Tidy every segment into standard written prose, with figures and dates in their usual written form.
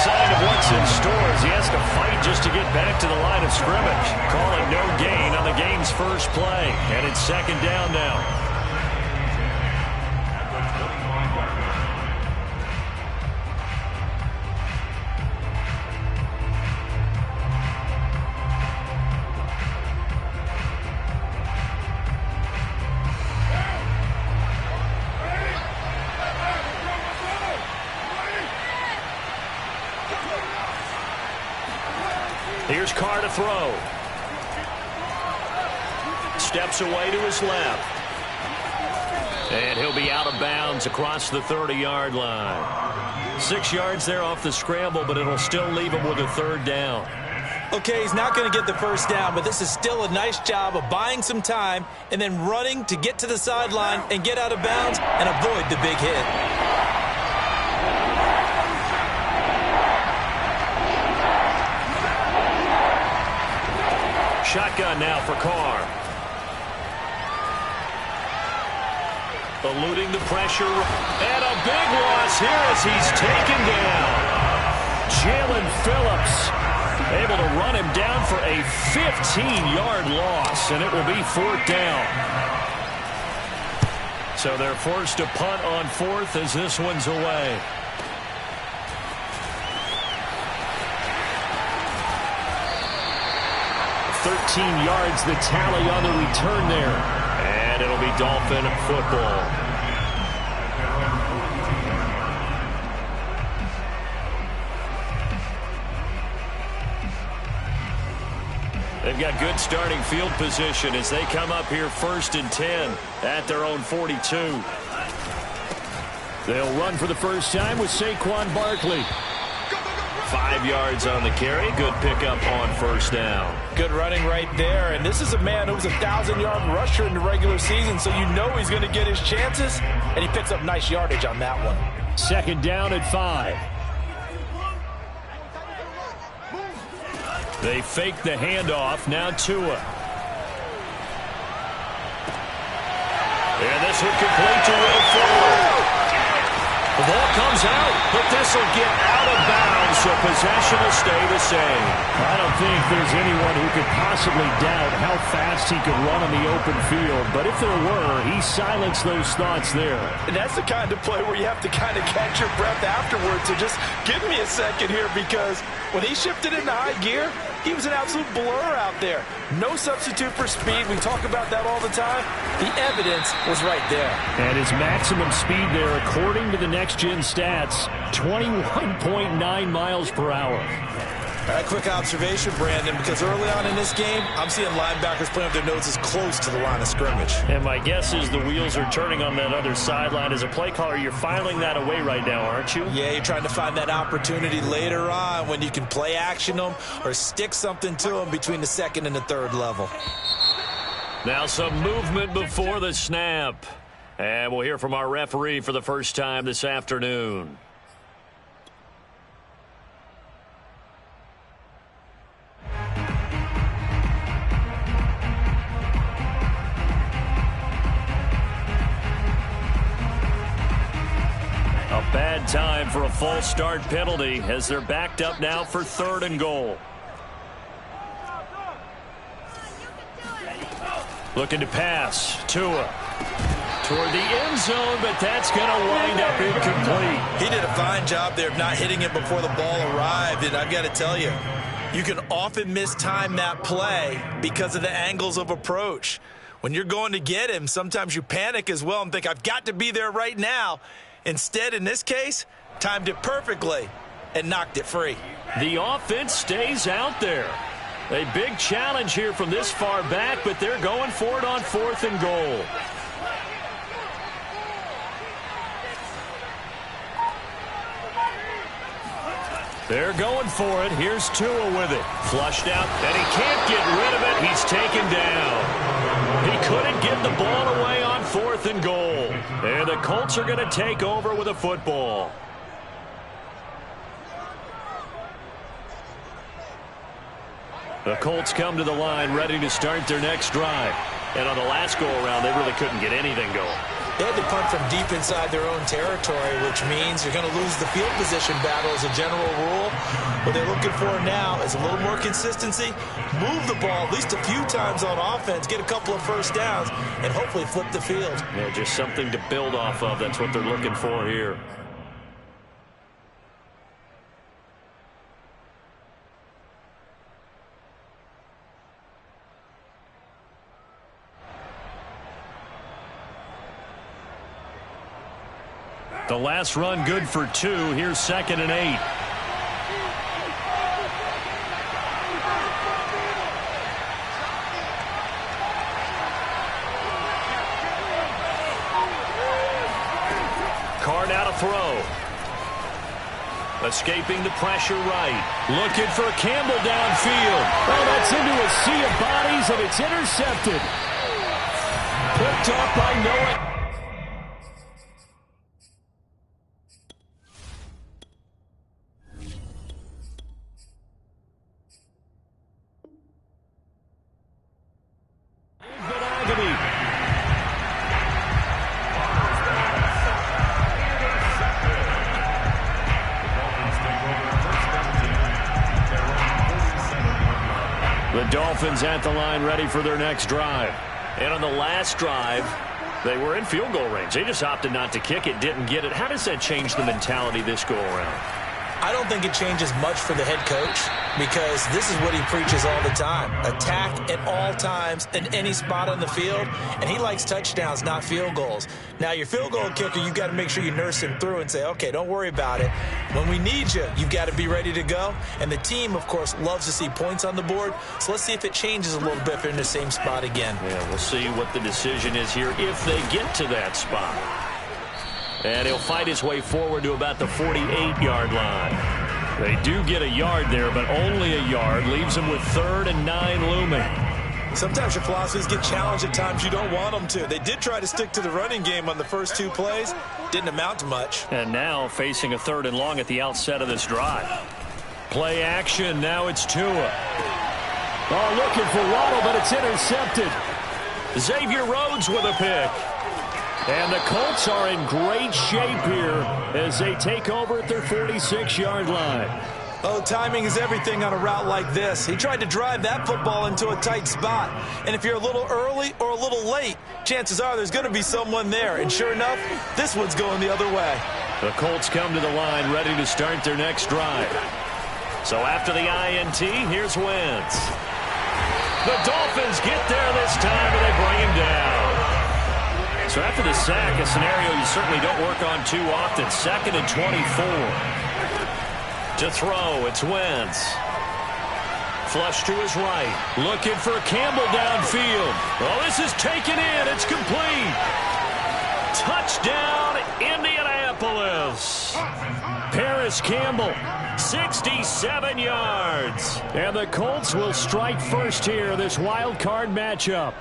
sign of what's in store as he has to fight just to get back to the line of scrimmage. Call it no gain on the game's first play. And it's second down now. Here's Carr to throw. Steps away to his left. And he'll be out of bounds across the 30-yard line. 6 yards there off the scramble, but it'll still leave him with a third down. Okay, he's not going to get the first down, but this is still a nice job of buying some time and then running to get to the sideline and get out of bounds and avoid the big hit. Shotgun now for Carr. Eluding the pressure. And a big loss here as he's taken down. Jalen Phillips able to run him down for a 15-yard loss, and it will be fourth down. So they're forced to punt on fourth as this one's away. 13 yards the tally on the return there. And it'll be Dolphin football. They've got good starting field position as they come up here first and 10 at their own 42. They'll run for the first time with Saquon Barkley. 5 yards on the carry. Good pickup on first down. Good running right there. And this is a man who was a 1,000-yard rusher in the regular season, so you know he's going to get his chances. And he picks up nice yardage on that one. Second down at 5. They fake the handoff. Now Tua. And this one complete to Will Fuller. The ball comes out, but this will get out of bounds, so possession will stay the same. I don't think there's anyone who could possibly doubt how fast he could run on the open field, but if there were, he silenced those thoughts there. And that's the kind of play where you have to kind of catch your breath afterwards. So just give me a second here, because when he shifted into high gear, he was an absolute blur out there. No substitute for speed. We talk about that all the time. The evidence was right there. And his maximum speed there, according to the next-gen stats, 21.9 miles per hour. All right, quick observation, Brandon, because early on in this game, I'm seeing linebackers playing with their noses close to the line of scrimmage. And my guess is the wheels are turning on that other sideline. As a play caller, you're filing that away right now, aren't you? Yeah, you're trying to find that opportunity later on when you can play action them or stick something to them between the second and the third level. Now some movement before the snap. And we'll hear from our referee for the first time this afternoon. A bad time for a false start penalty as they're backed up now for 3rd and goal. Looking to pass. Tua toward the end zone, but that's going to wind up incomplete. He did a fine job there of not hitting it before the ball arrived, and I've got to tell you, you can often mistime that play because of the angles of approach. When you're going to get him, sometimes you panic as well and think, I've got to be there right now. Instead, in this case, timed it perfectly and knocked it free. The offense stays out there. A big challenge here from this far back, but they're going for it on 4th and goal. They're going for it. Here's Tua with it. Flushed out, and he can't get rid of it. He's taken down. He couldn't get the ball away on 4th and goal. And the Colts are going to take over with a football. The Colts come to the line ready to start their next drive. And on the last go-around, they really couldn't get anything going. They had to punt from deep inside their own territory, which means you're going to lose the field position battle as a general rule. What they're looking for now is a little more consistency, move the ball at least a few times on offense, get a couple of first downs, and hopefully flip the field. Yeah, just something to build off of. That's what they're looking for here. The last run good for 2. Here's 2nd and 8. Card out to throw. Escaping the pressure right. Looking for Campbell downfield. Oh, that's into a sea of bodies, and it's intercepted. Picked up by Noah. The Dolphins at the line ready for their next drive. And on the last drive, they were in field goal range. They just opted not to kick it, didn't get it. How does that change the mentality this go around? I don't think it changes much for the head coach because this is what he preaches all the time. Attack at all times in any spot on the field, and he likes touchdowns, not field goals. Now, your field goal kicker, you've got to make sure you nurse him through and say, okay, don't worry about it. When we need you, you've got to be ready to go. And the team, of course, loves to see points on the board. So let's see if it changes a little bit if they're in the same spot again. Yeah, we'll see what the decision is here if they get to that spot. And he'll fight his way forward to about the 48-yard line. They do get a yard there, but only a yard. Leaves them with 3rd and 9 looming. Sometimes your philosophies get challenged at times you don't want them to. They did try to stick to the running game on the first 2 plays. Didn't amount to much. And now facing a 3rd and long at the outset of this drive. Play action. Now it's Tua. Oh, looking for Waddle, but it's intercepted. Xavier Rhodes with a pick. And the Colts are in great shape here as they take over at their 46-yard line. Oh, timing is everything on a route like this. He tried to drive that football into a tight spot. And if you're a little early or a little late, chances are there's going to be someone there. And sure enough, this one's going the other way. The Colts come to the line ready to start their next drive. So after the INT, here's Wentz. The Dolphins get there this time, and they bring him down. So after the sack, a scenario you certainly don't work on too often. 2nd and 24. To throw, it's Wentz. Flush to his right. Looking for Campbell downfield. Oh, this is taken in. It's complete. Touchdown, Indianapolis. Paris Campbell, 67 yards. And the Colts will strike first here, this wild card matchup.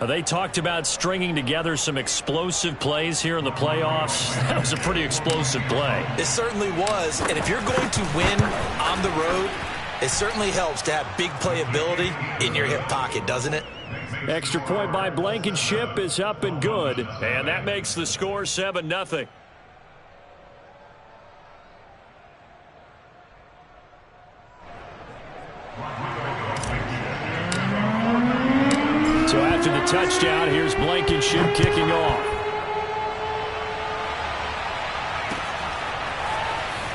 They talked about stringing together some explosive plays here in the playoffs. That was a pretty explosive play. It certainly was. And if you're going to win on the road, it certainly helps to have big playability in your hip pocket, doesn't it? Extra point by Blankenship is up and good. And that makes the score 7-0. So after the touchdown, here's Blankenship kicking off.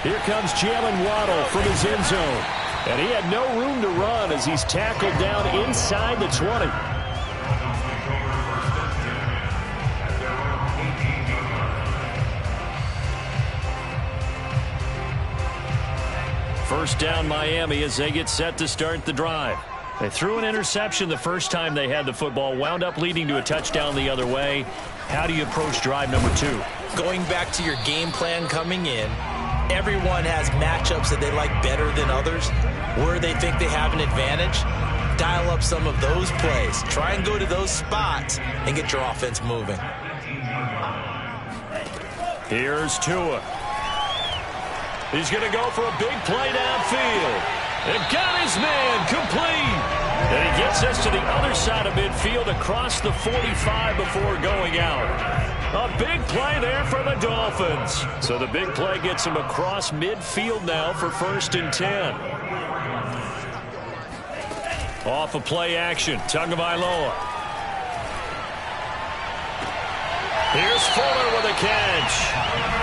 Here comes Jalen Waddle from his end zone. And he had no room to run as he's tackled down inside the 20. First down Miami as they get set to start the drive. They threw an interception the first time they had the football, wound up leading to a touchdown the other way. How do you approach drive number 2? Going back to your game plan coming in, everyone has matchups that they like better than others, where they think they have an advantage. Dial up some of those plays. Try and go to those spots and get your offense moving. Here's Tua. He's going to go for a big play downfield. And got his man complete. And he gets us to the other side of midfield across the 45 before going out. A big play there for the Dolphins. So the big play gets him across midfield now for 1st and 10. Off of play action, Tagovailoa. Here's Fuller with a catch.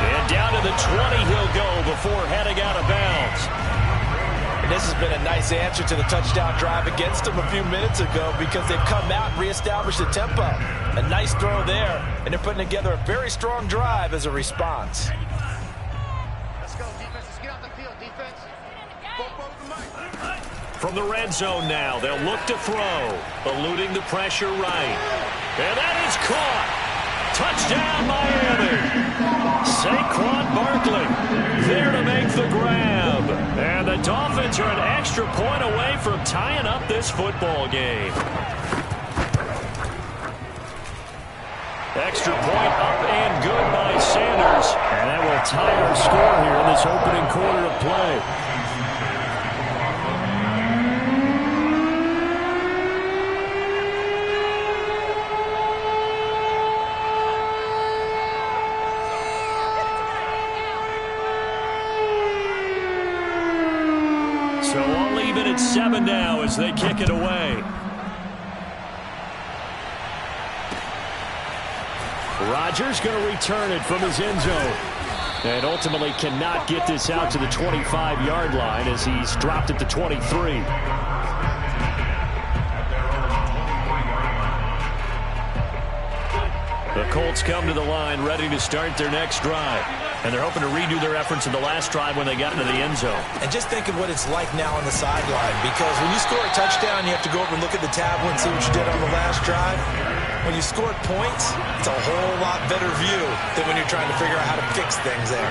And down to the 20 he'll go before heading out of bounds. And this has been a nice answer to the touchdown drive against them a few minutes ago because they've come out and reestablished the tempo. A nice throw there, and they're putting together a very strong drive as a response. Let's go, defense. Let's get out the field, defense. From the red zone now, they'll look to throw, eluding the pressure right. And that is caught. Touchdown, Miami. Saquon Barkley there to make the grab. And the Dolphins are an extra point away from tying up this football game. Extra point up and good by Sanders. And that will tie our score here in this opening quarter of play. So all even at 7 now as they kick it away. Rodgers going to return it from his end zone. And ultimately cannot get this out to the 25-yard line as he's dropped it to 23. The Colts come to the line ready to start their next drive. And they're hoping to redo their efforts in the last drive when they got into the end zone. And just think of what it's like now on the sideline, because when you score a touchdown, you have to go over and look at the tablet and see what you did on the last drive. When you scored points, it's a whole lot better view than when you're trying to figure out how to fix things there.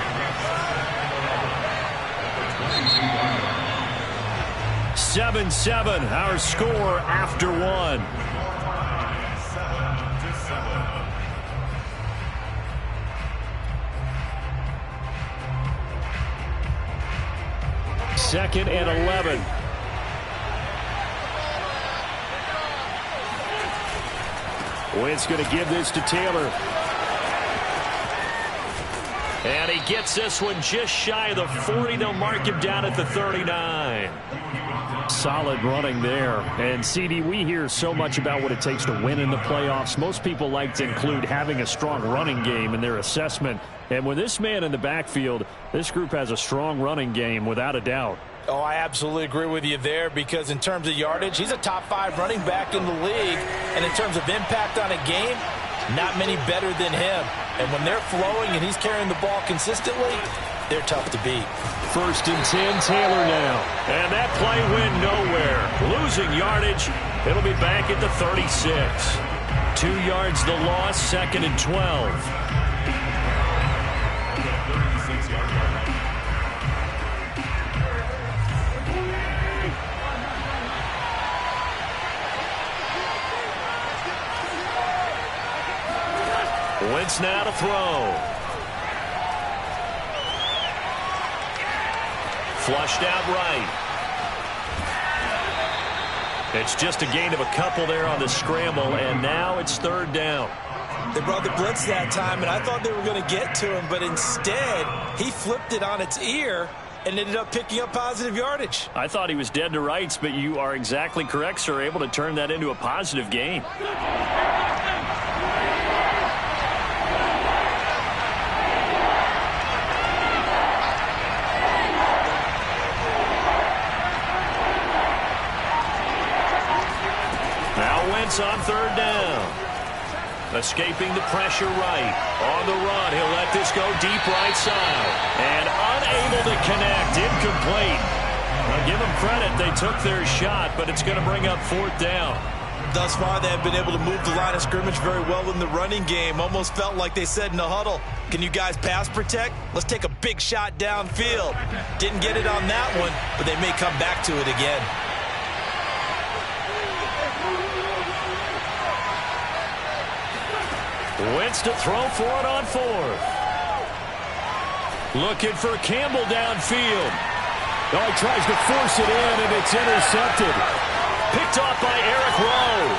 7-7, our score after 1. Second and 11. Wentz going to give this to Taylor. And he gets this one just shy of the 40. They'll mark him down at the 39. Solid running there. And, CD, we hear so much about what it takes to win in the playoffs. Most people like to include having a strong running game in their assessment. And with this man in the backfield, this group has a strong running game without a doubt. Oh, I absolutely agree with you there, because in terms of yardage, he's a top 5 running back in the league. And in terms of impact on a game, not many better than him. And when they're flowing and he's carrying the ball consistently, they're tough to beat. 1st and 10, Taylor now. And that play went nowhere. Losing yardage. It'll be back at the 36. 2 yards the loss, 2nd and 12. Wentz now to throw. Flushed out right. It's just a gain of a couple there on the scramble, and now it's 3rd down. They brought the blitz that time, and I thought they were going to get to him, but instead, he flipped it on its ear and ended up picking up positive yardage. I thought he was dead to rights, but you are exactly correct, sir, able to turn that into a positive gain. On 3rd down. Escaping the pressure right. On the run, he'll let this go deep right side. And unable to connect. Incomplete. Now give them credit. They took their shot, but it's going to bring up 4th down. Thus far, they have been able to move the line of scrimmage very well in the running game. Almost felt like they said in the huddle, can you guys pass protect? Let's take a big shot downfield. Didn't get it on that one, but they may come back to it again. Wentz to throw for it on 4th. Looking for Campbell downfield. Oh, he tries to force it in, and it's intercepted. Picked picked off by Eric Rowe.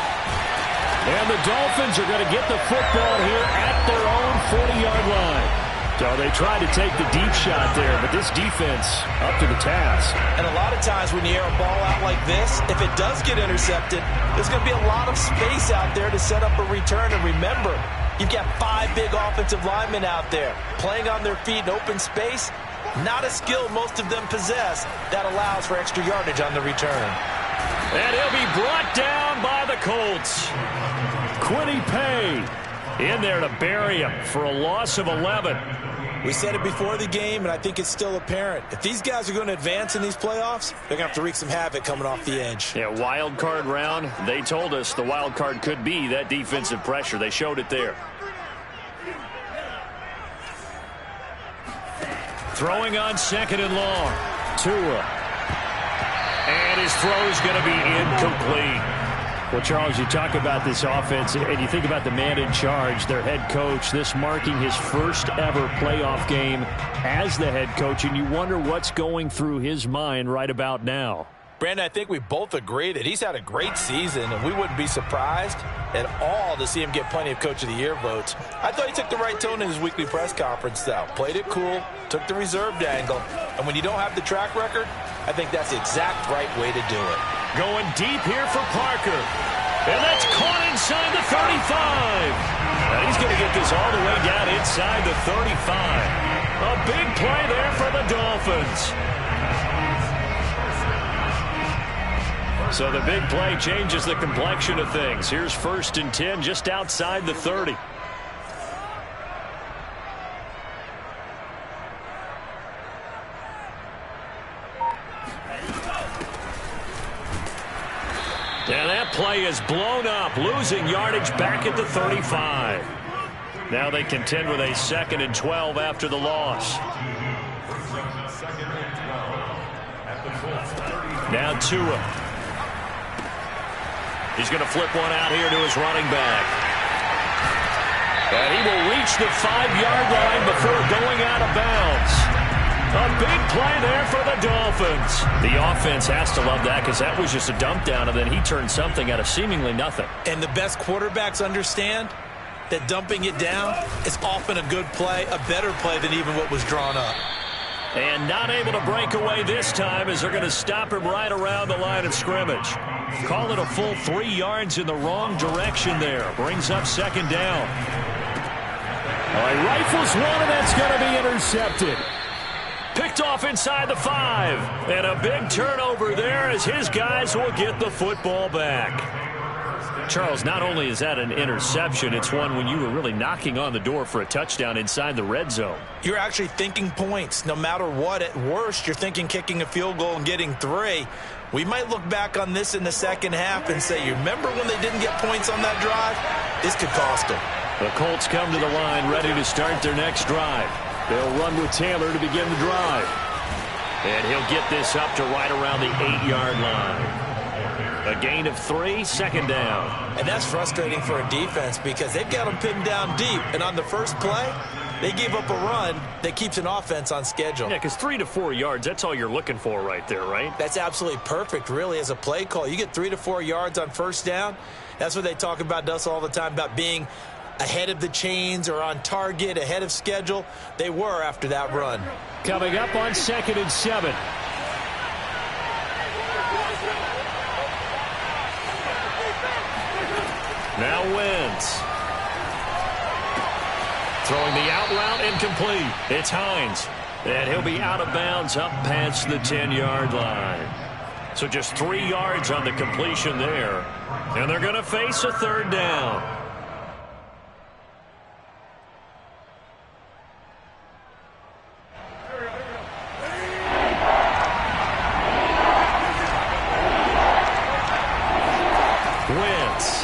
And the Dolphins are going to get the football here at their own 40-yard line. So they tried to take the deep shot there, but this defense up to the task. And a lot of times when you air a ball out like this, if it does get intercepted, there's going to be a lot of space out there to set up a return. And remember, you've got 5 big offensive linemen out there playing on their feet in open space. Not a skill most of them possess that allows for extra yardage on the return. And he'll be brought down by the Colts. Quiddy Pay in there to bury him for a loss of 11. We said it before the game, and I think it's still apparent. If these guys are going to advance in these playoffs, they're going to have to wreak some havoc coming off the edge. Yeah, wild card round. They told us the wild card could be that defensive pressure. They showed it there. Throwing on 2nd and long. Tua. And his throw is going to be incomplete. Well, Charles, you talk about this offense, and you think about the man in charge, their head coach, this marking his first ever playoff game as the head coach, and you wonder what's going through his mind right about now. Brandon, I think we both agree that he's had a great season, and we wouldn't be surprised at all to see him get plenty of Coach of the Year votes. I thought he took the right tone in his weekly press conference, though. Played it cool, took the reserved angle, and when you don't have the track record, I think that's the exact right way to do it. Going deep here for Parker. And that's caught inside the 35. And he's going to get this all the way down inside the 35. A big play there for the Dolphins. So the big play changes the complexion of things. Here's 1st and 10 just outside the 30. And that play is blown up, losing yardage back at the 35. Now they contend with a 2nd and 12 after the loss. Now Tua. He's going to flip one out here to his running back. And he will reach the 5-yard line before going out of bounds. A big play there for the Dolphins. The offense has to love that because that was just a dump down, and then he turned something out of seemingly nothing. And the best quarterbacks understand that dumping it down is often a good play, a better play than even what was drawn up. And not able to break away this time as they're going to stop him right around the line of scrimmage. Call it a full 3 yards in the wrong direction there. Brings up 2nd down. He rifles one, and that's going to be intercepted. Picked off inside the 5. And a big turnover there as his guys will get the football back. Charles, not only is that an interception, it's one when you were really knocking on the door for a touchdown inside the red zone. You're actually thinking points. No matter what, at worst, you're thinking kicking a field goal and getting 3. We might look back on this in the second half and say, you remember when they didn't get points on that drive? This could cost them. The Colts come to the line ready to start their next drive. They'll run with Taylor to begin the drive. And he'll get this up to right around the 8-yard line. A gain of 3, 2nd down. And that's frustrating for a defense because they've got them pinned down deep. And on the first play, they gave up a run that keeps an offense on schedule. Yeah, because 3 to 4 yards, that's all you're looking for right there, right? That's absolutely perfect, really, as a play call. You get 3 to 4 yards on first down. That's what they talk about us all the time, about being ahead of the chains or on target, ahead of schedule. They were after that run. Coming up on 2nd and 7. Now Wentz. Throwing the out route incomplete. It's Hines. And he'll be out of bounds up past the 10-yard line. So just 3 yards on the completion there. And they're going to face a 3rd down. Wentz.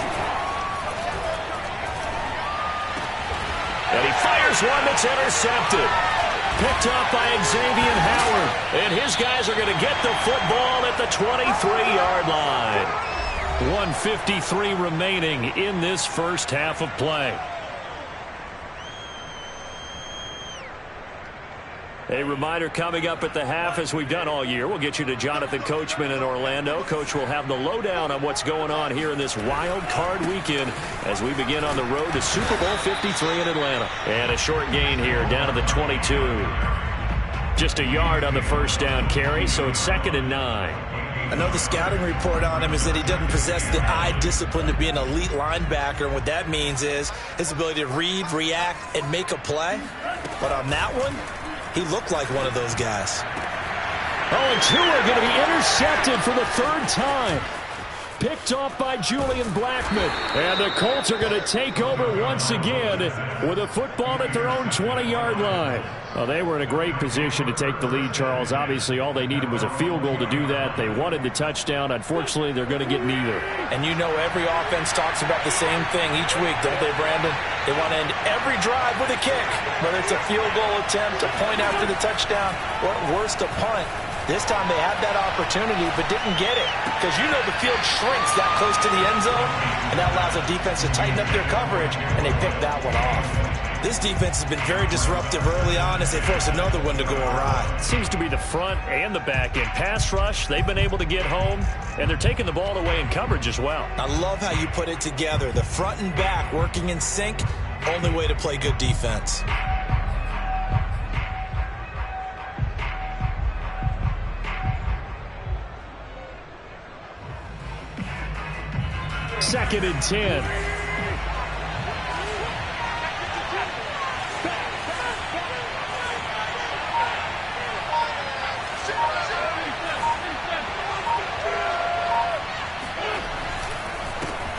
And he fires one that's intercepted. Picked up by Xavier Howard. And his guys are going to get the football at the 23-yard line. 1:53 remaining in this first half of play. A reminder coming up at the half, as we've done all year. We'll get you to Jonathan Coachman in Orlando. Coach will have the lowdown on what's going on here in this wild card weekend as we begin on the road to Super Bowl 53 in Atlanta. And a short gain here down to the 22. Just a yard on the first down carry, so it's 2nd and 9. I know the scouting report on him is that he doesn't possess the eye discipline to be an elite linebacker, and what that means is his ability to read, react, and make a play. But on that one, he looked like one of those guys. Oh, and two are going to be intercepted for the 3rd time. Picked off by Julian Blackmon. And the Colts are going to take over once again with a football at their own 20-yard line. Well, they were in a great position to take the lead, Charles. Obviously, all they needed was a field goal to do that. They wanted the touchdown. Unfortunately, they're going to get neither. And you know every offense talks about the same thing each week, don't they, Brandon? They want to end every drive with a kick, whether it's a field goal attempt, a point after the touchdown, or at worst, a punt. This time they had that opportunity but didn't get it because you know the field shrinks that close to the end zone, and that allows the defense to tighten up their coverage, and they picked that one off. This defense has been very disruptive early on as they force another one to go awry. Seems to be the front and the back end. Pass rush, they've been able to get home, and they're taking the ball away in coverage as well. I love how you put it together. The front and back working in sync, only way to play good defense. Second and 10.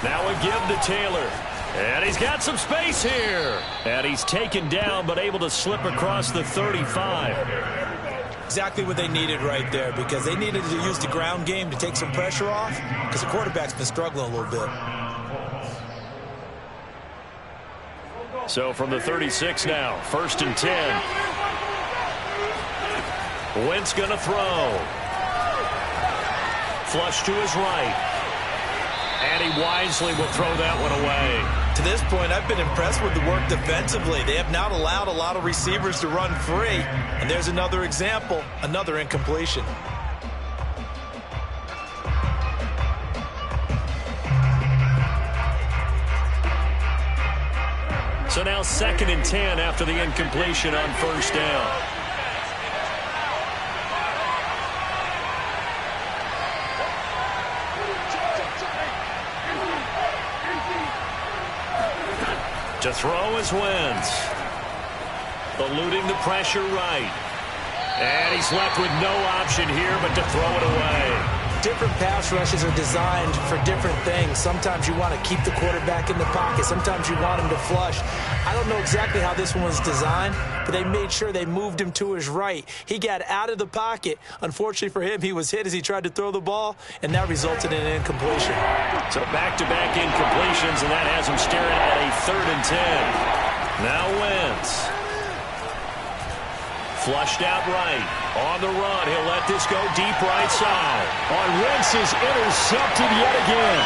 Now a give to Taylor. And he's got some space here. And he's taken down but able to slip across the 35. Exactly what they needed right there because they needed to use the ground game to take some pressure off because the quarterback's been struggling a little bit. So from the 36 now, 1st and 10. Wentz going to throw. Flush to his right. And he wisely will throw that one away. To this point, I've been impressed with the work defensively. They have not allowed a lot of receivers to run free. And there's another example, another incompletion. So now 2nd and 10 after the incompletion on 1st down. To throw is Wentz. Eluding the pressure right. And he's left with no option here but to throw it away. Different pass rushes are designed for different things. Sometimes you want to keep the quarterback in the pocket. Sometimes you want him to flush. I don't know exactly how this one was designed, but they made sure they moved him to his right. He got out of the pocket. Unfortunately for him, he was hit as he tried to throw the ball, and that resulted in an incompletion. So back-to-back incompletions, and that has him staring at a 3rd and 10. Now Wentz. Flushed out right. On the run, he'll let this go deep right side. On Wentz is intercepted yet again.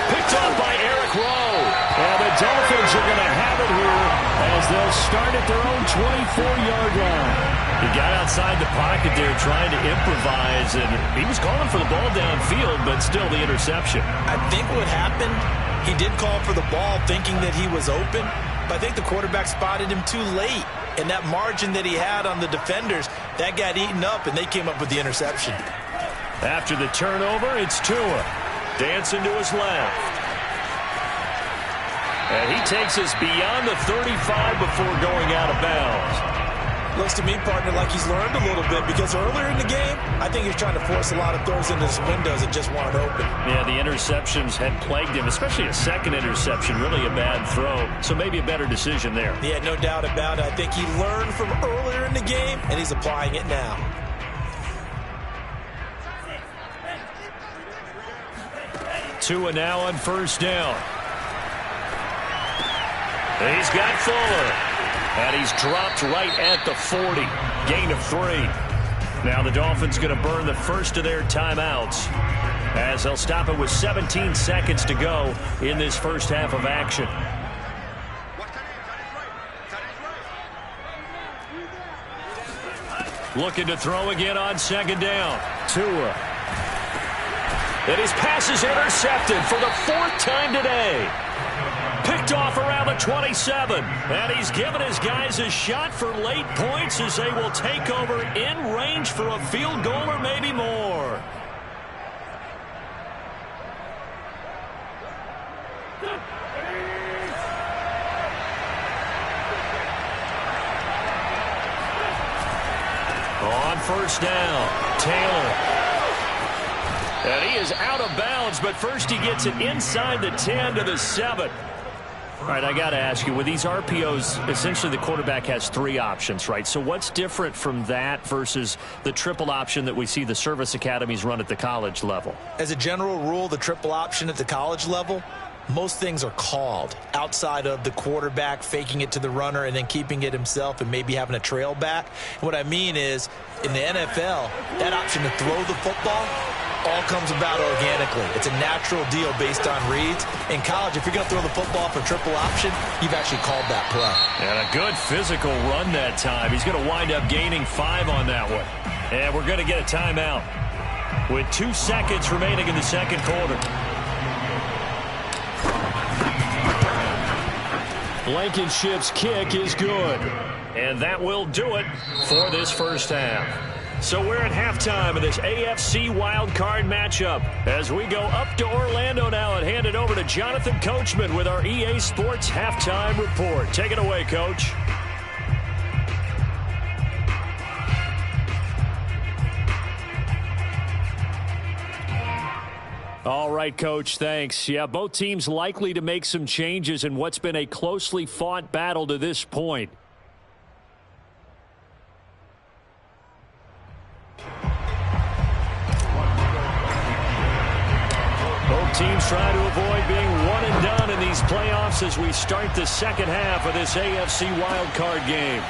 Picked off by Eric Rowe. And the Dolphins are going to have it here as they'll start at their own 24-yard line. He got outside the pocket there trying to improvise, and he was calling for the ball downfield, but still the interception. I think what happened, he did call for the ball thinking that he was open, but I think the quarterback spotted him too late. And that margin that he had on the defenders, that got eaten up, and they came up with the interception. After the turnover, it's Tua. Dancing to his left. And he takes us beyond the 35 before going out of bounds. Looks to me, partner, like he's learned a little bit because earlier in the game, I think he's trying to force a lot of throws into his windows that just weren't open. Yeah, the interceptions had plagued him, especially a second interception, really a bad throw. So maybe a better decision there. Yeah, no doubt about it. I think he learned from earlier in the game, and he's applying it now. Tua now on 1st down. He's got Fuller. And he's dropped right at the 40. Gain of 3. Now the Dolphins going to burn the first of their timeouts as they'll stop it with 17 seconds to go in this first half of action. Looking to throw again on second down. Tua. And his pass is intercepted for the 4th time today. Picked off around the 27. And he's given his guys a shot for late points as they will take over in range for a field goal or maybe more. On first down, Taylor. And he is out of bounds, but first he gets it inside the 10 to the 7. All right, I got to ask you, with these RPOs, essentially the quarterback has 3 options, right? So what's different from that versus the triple option that we see the service academies run at the college level? As a general rule, the triple option at the college level, most things are called outside of the quarterback faking it to the runner and then keeping it himself and maybe having a trail back. And what I mean is, in the NFL, that option to throw the football all comes about organically. It's a natural deal based on reads. In college, if you're going to throw the football for triple option, you've actually called that play. And a good physical run that time. He's going to wind up gaining 5 on that one. And we're going to get a timeout with 2 seconds remaining in the second quarter. Blankenship's kick is good. And that will do it for this first half. So we're at halftime of this AFC Wildcard matchup as we go up to Orlando now and hand it over to Jonathan Coachman with our EA Sports Halftime Report. Take it away, Coach. All right, Coach, thanks. Yeah, both teams likely to make some changes in what's been a closely fought battle to this point. Both teams trying to avoid being one and done in these playoffs as we start the second half of this AFC wildcard game.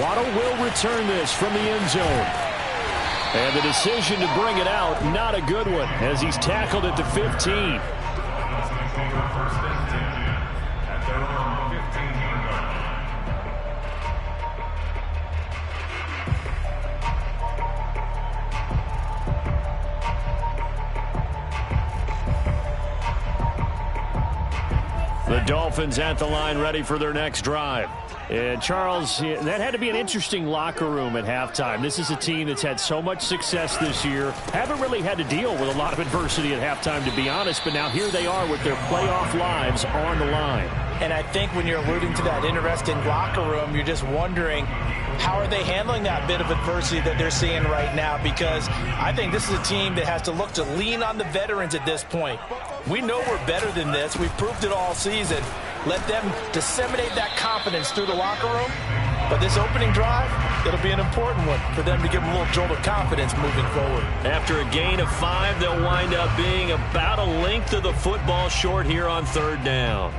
Waddle will return this from the end zone. And the decision to bring it out, not a good one, as he's tackled at the 15. The Dolphins at the line, ready for their next drive. And Charles, that had to be an interesting locker room at halftime. This is a team that's had so much success this year. Haven't really had to deal with a lot of adversity at halftime, to be honest. But now here they are with their playoff lives on the line. And I think when you're alluding to that interesting locker room, you're just wondering, how are they handling that bit of adversity that they're seeing right now? Because I think this is a team that has to look to lean on the veterans at this point. We know we're better than this. We've proved it all season. Let them disseminate that confidence through the locker room. But this opening drive, it'll be an important one for them to give them a little jolt of confidence moving forward. After a gain of 5, they'll wind up being about a length of the football short here on third down.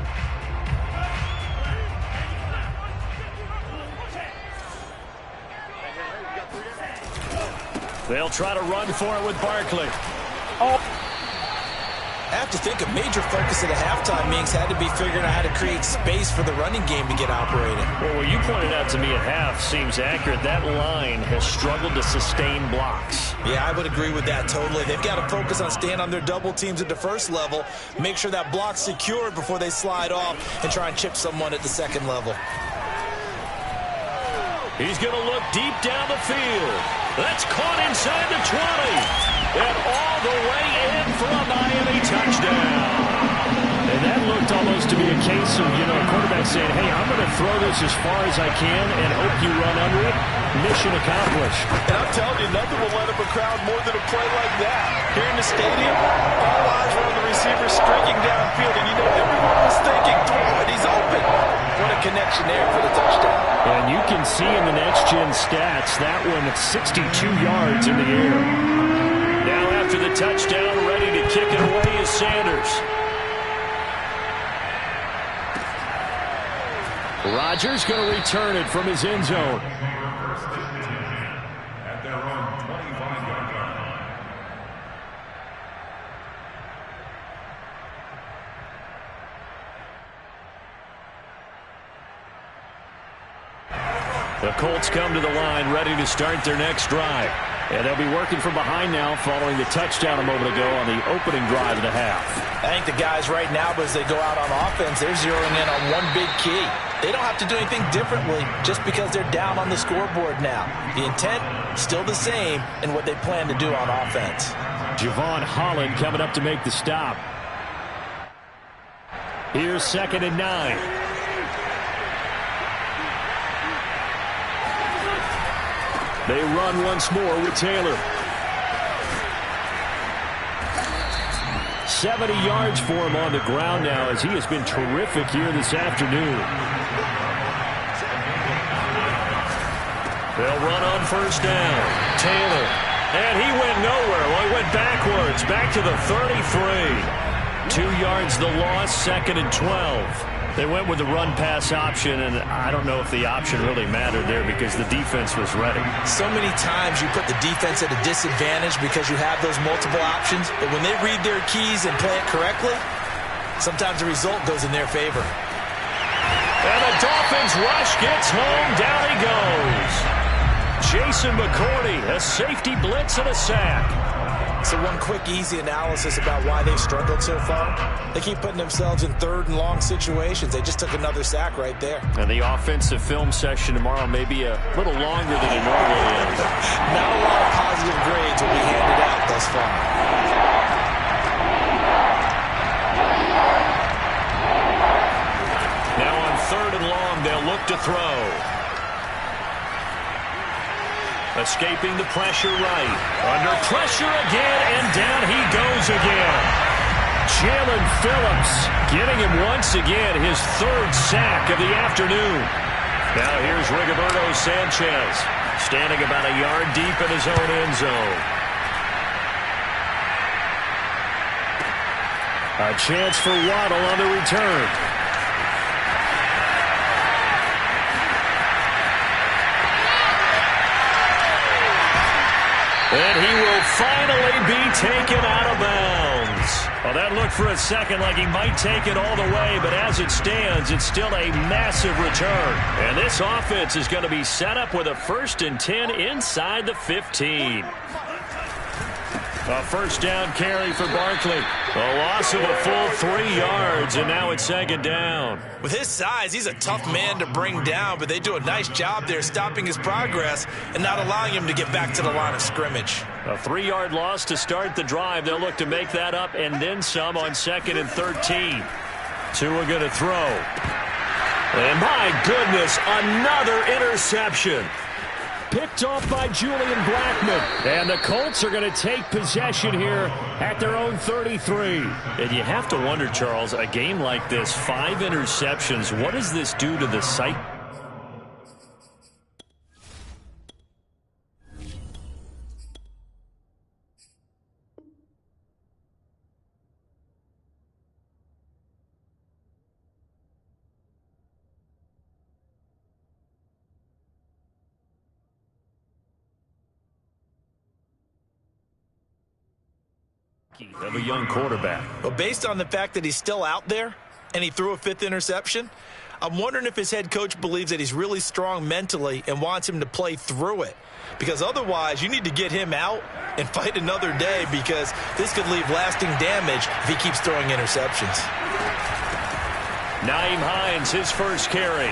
They'll try to run for it with Barkley. I have to think a major focus at the halftime meetings had to be figuring out how to create space for the running game to get operating. Well, what you pointed out to me at half seems accurate. That line has struggled to sustain blocks. Yeah, I would agree with that totally. They've got to focus on staying on their double teams at the first level, make sure that block's secured before they slide off and try and chip someone at the second level. He's going to look deep down the field. That's caught inside the 20. And all the way in for a Miami touchdown. And that looked almost to be a case of, a quarterback saying, hey, I'm going to throw this as far as I can and hope you run under it. Mission accomplished. And I'm telling you, nothing will let up a crowd more than a play like that. Here in the stadium, all eyes were on the receiver streaking downfield. And everyone was thinking, throw it, he's open. What a connection there for the touchdown. And you can see in the next-gen stats, that one at 62 yards in the air. Now after the touchdown, ready to kick it away is Sanders. Rodgers going to return it from his end zone. The Colts come to the line ready to start their next drive. And they'll be working from behind now following the touchdown a moment ago on the opening drive of the half. I think the guys right now, as they go out on offense, they're zeroing in on one big key. They don't have to do anything differently just because they're down on the scoreboard now. The intent, still the same in what they plan to do on offense. Javon Holland coming up to make the stop. Here's 2nd and 9. They run once more with Taylor. 70 yards for him on the ground now as he has been terrific here this afternoon. They'll run on 1st down. Taylor. And he went nowhere. Well, he went backwards. Back to the 33. 2 yards the loss, 2nd and 12. They went with the run-pass option, and I don't know if the option really mattered there because the defense was ready. So many times you put the defense at a disadvantage because you have those multiple options, but when they read their keys and play it correctly, sometimes the result goes in their favor. And the Dolphins rush gets home. Down he goes. Jason McCourty, a safety blitz and a sack. So one quick, easy analysis about why they've struggled so far. They keep putting themselves in 3rd and long situations. They just took another sack right there. And the offensive film session tomorrow may be a little longer than it normally is. Not a lot of positive grades will be handed out thus far. Now on 3rd and long, they'll look to throw. Escaping the pressure right. Under pressure again, and down he goes again. Jalen Phillips getting him once again his 3rd sack of the afternoon. Now here's Rigoberto Sanchez, standing about a yard deep in his own end zone. A chance for Waddle on the return. And he will finally be taken out of bounds. Well, that looked for a second like he might take it all the way, but as it stands, it's still a massive return. And this offense is going to be set up with a 1st and 10 inside the 15. A 1st down carry for Barkley. A loss of a full 3 yards, and now it's 2nd down. With his size, he's a tough man to bring down, but they do a nice job there stopping his progress and not allowing him to get back to the line of scrimmage. A 3-yard loss to start the drive. They'll look to make that up and then some on 2nd and 13. Tua going to throw. And my goodness, another interception. Picked off by Julian Blackmon. And the Colts are going to take possession here at their own 33. And you have to wonder, Charles, a game like this, 5 interceptions, what does this do to the psyche? Of a young quarterback. But based on the fact that he's still out there and he threw a 5th interception, I'm wondering if his head coach believes that he's really strong mentally and wants him to play through it. Because otherwise, you need to get him out and fight another day because this could leave lasting damage if he keeps throwing interceptions. Nyheim Hines, his 1st carry.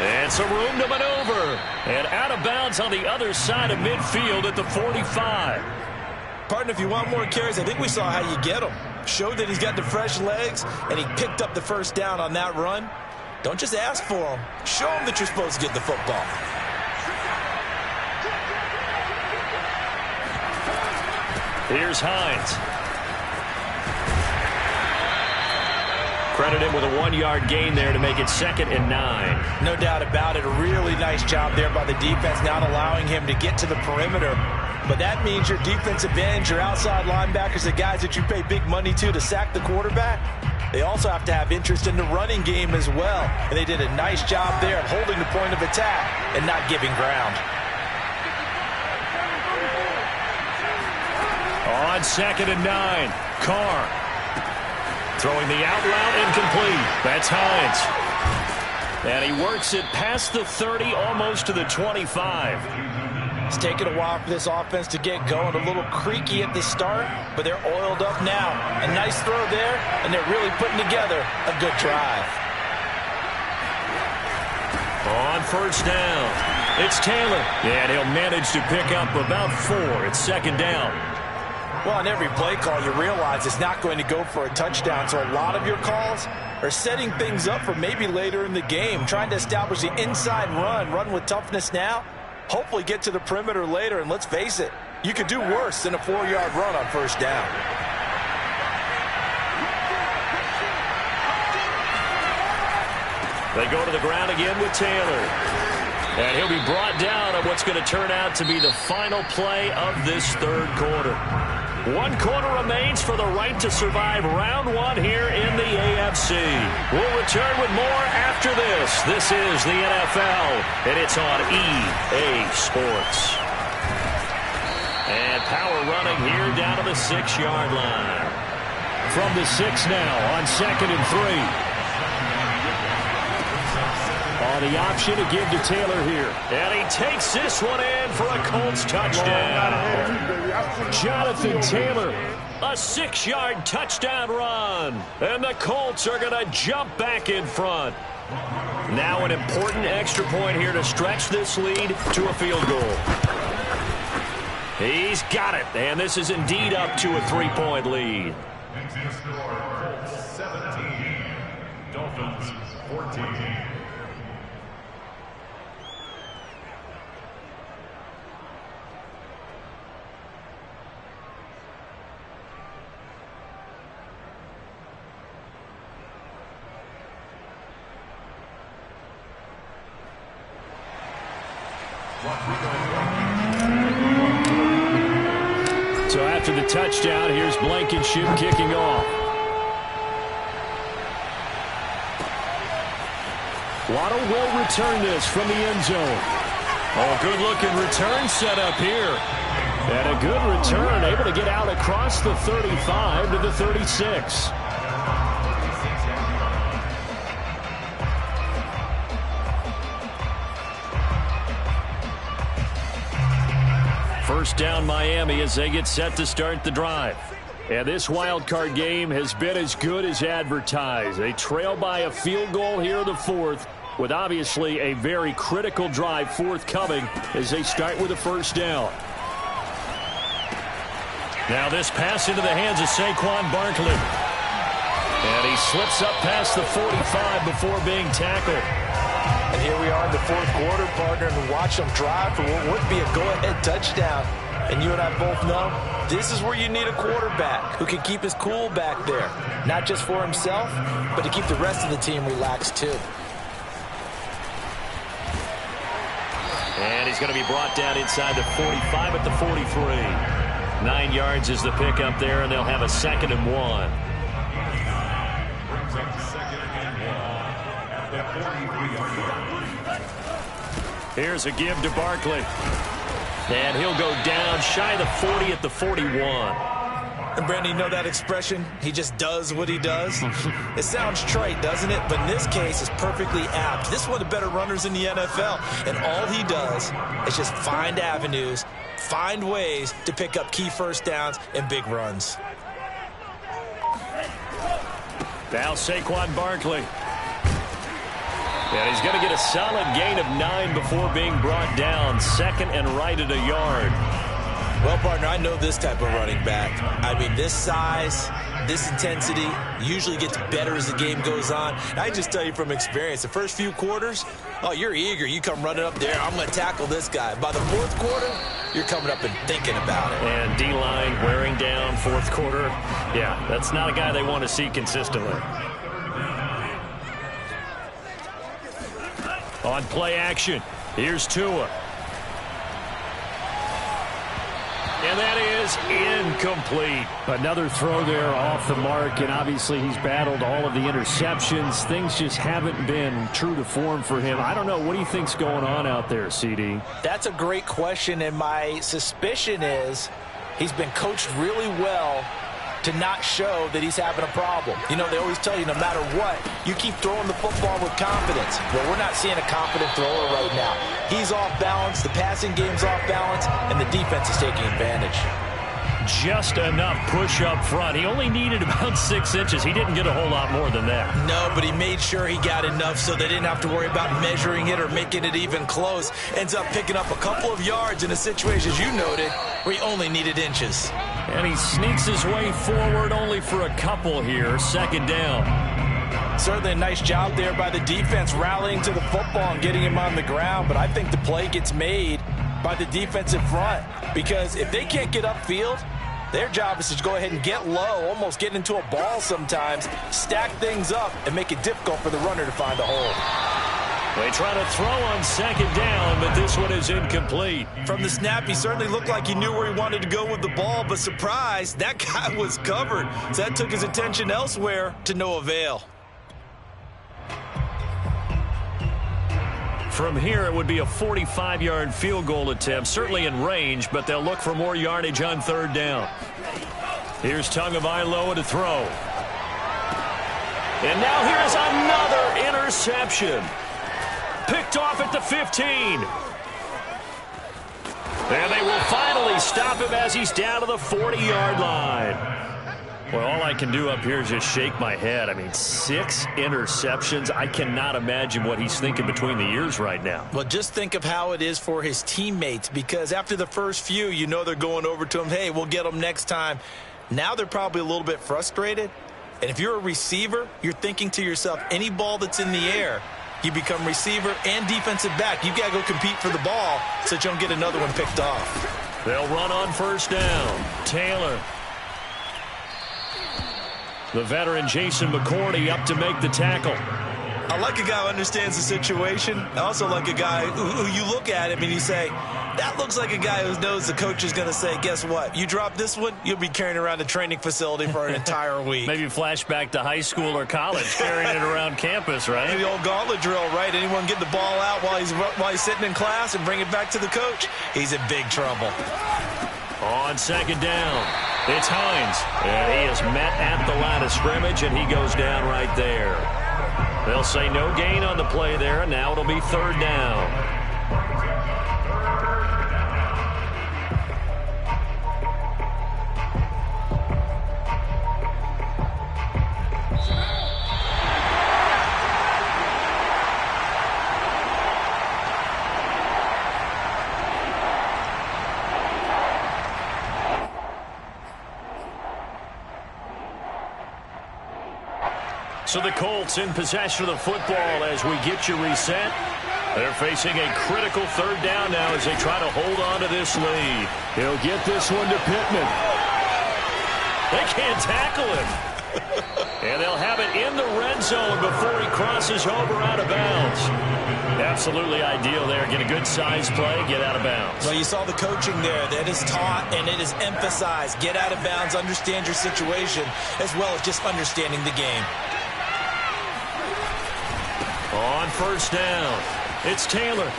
And some room to maneuver. And out of bounds on the other side of midfield at the 45. Partner, if you want more carries, I think we saw how you get him. Showed that he's got the fresh legs, and he picked up the 1st down on that run. Don't just ask for him. Show him that you're supposed to get the football. Here's Hines. Credit him with a 1-yard gain there to make it 2nd and 9. No doubt about it. A really nice job there by the defense, not allowing him to get to the perimeter. But that means your defensive ends, your outside linebackers, the guys that you pay big money to sack the quarterback, they also have to have interest in the running game as well. And they did a nice job there of holding the point of attack and not giving ground. On 2nd and 9, Carr. Throwing the out route incomplete. That's Hines. And he works it past the 30, almost to the 25. It's taken a while for this offense to get going. A little creaky at the start, but they're oiled up now. A nice throw there, and they're really putting together a good drive. On first down, it's Taylor. And he'll manage to pick up about 4. It's second down. Well, on every play call, you realize it's not going to go for a touchdown. So a lot of your calls are setting things up for maybe later in the game, trying to establish the inside run with toughness now. Hopefully get to the perimeter later, and let's face it, you could do worse than a 4-yard run on first down. They go to the ground again with Taylor. And he'll be brought down on what's going to turn out to be the final play of this third quarter. 1 quarter remains for the right to survive round 1 here in the AFC. We'll return with more after this. This is the NFL, and it's on EA Sports. And power running here down to the 6-yard line. From the 6 now on 2nd and 3. On the option to give to Taylor here. And he takes this one in for a Colts touchdown. Jonathan Taylor, a 6-yard touchdown run. And the Colts are going to jump back in front. Now an important extra point here to stretch this lead to a field goal. He's got it. And this is indeed up to a 3-point lead. 17, Dolphins 14. So after the touchdown, here's Blankenship kicking off. Waddle will return this from the end zone. Oh, good-looking return set up here. And a good return, able to get out across the 35 to the 36. First down Miami as they get set to start the drive. And this wildcard game has been as good as advertised. They trail by a field goal here in the 4th, with obviously a very critical drive forthcoming as they start with a first down. Now this pass into the hands of Saquon Barkley. And he slips up past the 45 before being tackled. And here we are in the 4th quarter, partner, and watch them drive for what would be a go-ahead touchdown. And you and I both know this is where you need a quarterback who can keep his cool back there. Not just for himself, but to keep the rest of the team relaxed too. And he's going to be brought down inside the 45 at the 43. 9 yards is the pickup there, and they'll have a 2nd and 1. Brings up 2nd and 1 at the 43-yard line. Here's a give to Barkley. And he'll go down shy of the 40 at the 41. And Brandon, you know that expression? He just does what he does. It sounds trite, doesn't it? But in this case, it's perfectly apt. This is one of the better runners in the NFL. And all he does is just find avenues, find ways to pick up key first downs and big runs. Now Saquon Barkley. And he's going to get a solid gain of 9 before being brought down. 2nd and right at a yard. Well, partner, I know this type of running back. I mean, this size, this intensity usually gets better as the game goes on. And I just tell you from experience, the first few quarters, oh, you're eager. You come running up there, I'm going to tackle this guy. By the 4th quarter, you're coming up and thinking about it. And D-line wearing down 4th quarter. Yeah, that's not a guy they want to see consistently. On play action, here's Tua. And that is incomplete. Another throw there off the mark, and obviously he's battled all of the interceptions. Things just haven't been true to form for him. I don't know. What do you think's going on out there, CD? That's a great question, and my suspicion is he's been coached really well to not show that he's having a problem. You know, they always tell you no matter what, you keep throwing the football with confidence. Well, we're not seeing a confident thrower right now. He's off balance, the passing game's off balance, and the defense is taking advantage. Just enough push up front. He only needed about 6 inches. He didn't get a whole lot more than that. No, but he made sure he got enough so they didn't have to worry about measuring it or making it even close. Ends up picking up a couple of yards in a situation, as you noted, where he only needed inches. And he sneaks his way forward only for a couple here. Second down. Certainly a nice job there by the defense rallying to the football and getting him on the ground, but I think the play gets made by the defensive front, because if they can't get upfield, their job is to go ahead and get low, almost get into a ball sometimes, stack things up, and make it difficult for the runner to find a hole. They try to throw on second down, but this one is incomplete. From the snap, he certainly looked like he knew where he wanted to go with the ball, but surprise, that guy was covered. So that took his attention elsewhere to no avail. From here, it would be a 45-yard field goal attempt, certainly in range, but they'll look for more yardage on third down. Here's Tagovailoa to throw. And now here's another interception. Picked off at the 15. And they will finally stop him as he's down to the 40-yard line. Well, all I can do up here is just shake my head. I mean, 6 interceptions. I cannot imagine what he's thinking between the ears right now. Well, just think of how it is for his teammates, because after the first few, you know they're going over to him, hey, we'll get them next time. Now they're probably a little bit frustrated. And if you're a receiver, you're thinking to yourself, any ball that's in the air, you become receiver and defensive back. You've got to go compete for the ball so that you don't get another one picked off. They'll run on first down. Taylor. The veteran Jason McCourty up to make the tackle. I like a guy who understands the situation. I also like a guy who you look at him and you say, that looks like a guy who knows the coach is going to say, guess what? You drop this one, you'll be carrying around the training facility for an entire week. Maybe flashback to high school or college, carrying it around campus, right? Maybe the old gauntlet drill, right? Anyone get the ball out while he's sitting in class and bring it back to the coach? He's in big trouble. On second down, it's Hines. And he is met at the line of scrimmage, and he goes down right there. They'll say no gain on the play there, and now it'll be third down. So the Colts in possession of the football as we get you reset. They're facing a critical third down now as they try to hold on to this lead. He'll get this one to Pittman. They can't tackle him. And they'll have it in the red zone before he crosses over out of bounds. Absolutely ideal there. Get a good size play, get out of bounds. Well, you saw the coaching there. That is taught and it is emphasized. Get out of bounds, understand your situation, as well as just understanding the game. On first down, it's Taylor.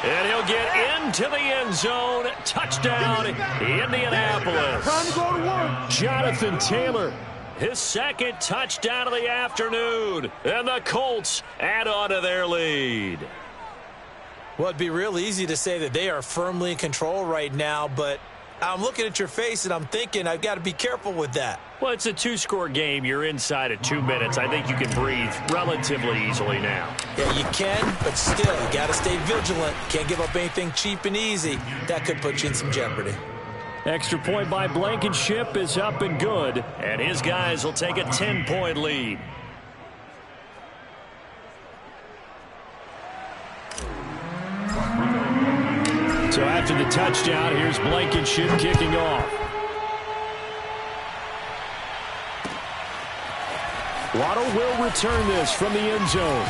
And he'll get into the end zone. Touchdown, Indianapolis. Time to go to work. Jonathan Taylor, his second touchdown of the afternoon. And the Colts add on to their lead. Well, it'd be real easy to say that they are firmly in control right now, but I'm looking at your face and I'm thinking I've got to be careful with that. Well, it's a 2-score game. You're inside at 2 minutes. I think you can breathe relatively easily now. Yeah, you can, but still, you got to stay vigilant. Can't give up anything cheap and easy. That could put you in some jeopardy. Extra point by Blankenship is up and good, and his guys will take a 10-point lead. So after the touchdown, here's Blankenship kicking off. Waddle will return this from the end zone.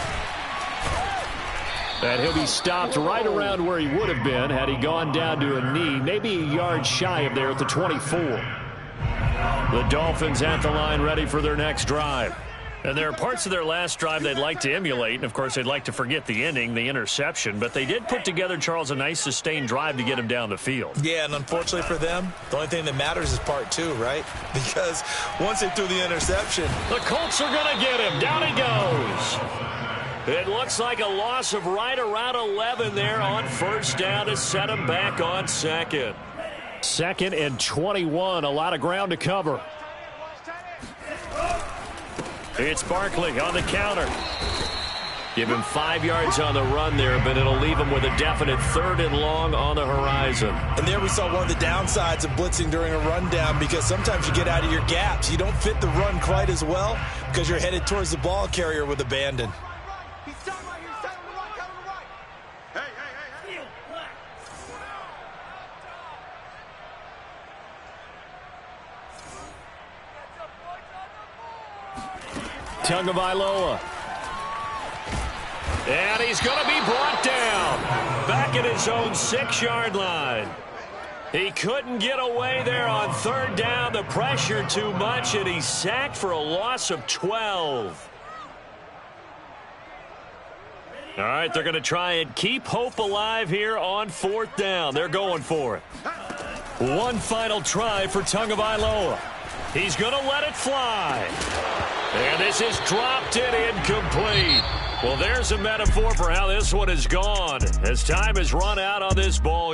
And he'll be stopped right around where he would have been had he gone down to a knee, maybe a yard shy of there at the 24. The Dolphins at the line ready for their next drive. And there are parts of their last drive they'd like to emulate, and, of course, they'd like to forget the ending, the interception. But they did put together, Charles, a nice sustained drive to get him down the field. Yeah, and unfortunately for them, the only thing that matters is part two, right? Because once they threw the interception, the Colts are going to get him. Down he goes. It looks like a loss of right around 11 there on first down to set him back on second. 2nd and 21, a lot of ground to cover. It's Barkley on the counter. Give him 5 yards on the run there, but it'll leave him with a definite 3rd and long on the horizon. And there we saw one of the downsides of blitzing during a rundown, because sometimes you get out of your gaps. You don't fit the run quite as well because you're headed towards the ball carrier with abandon. Tagovailoa. And he's going to be brought down. Back at his own 6-yard line. He couldn't get away there on 3rd down. The pressure too much, and he's sacked for a loss of 12. All right, they're going to try and keep hope alive here on 4th down. They're going for it. One final try for Tagovailoa. He's going to let it fly. And this is dropped and incomplete. Well, there's a metaphor for how this one has gone as time has run out on this ball.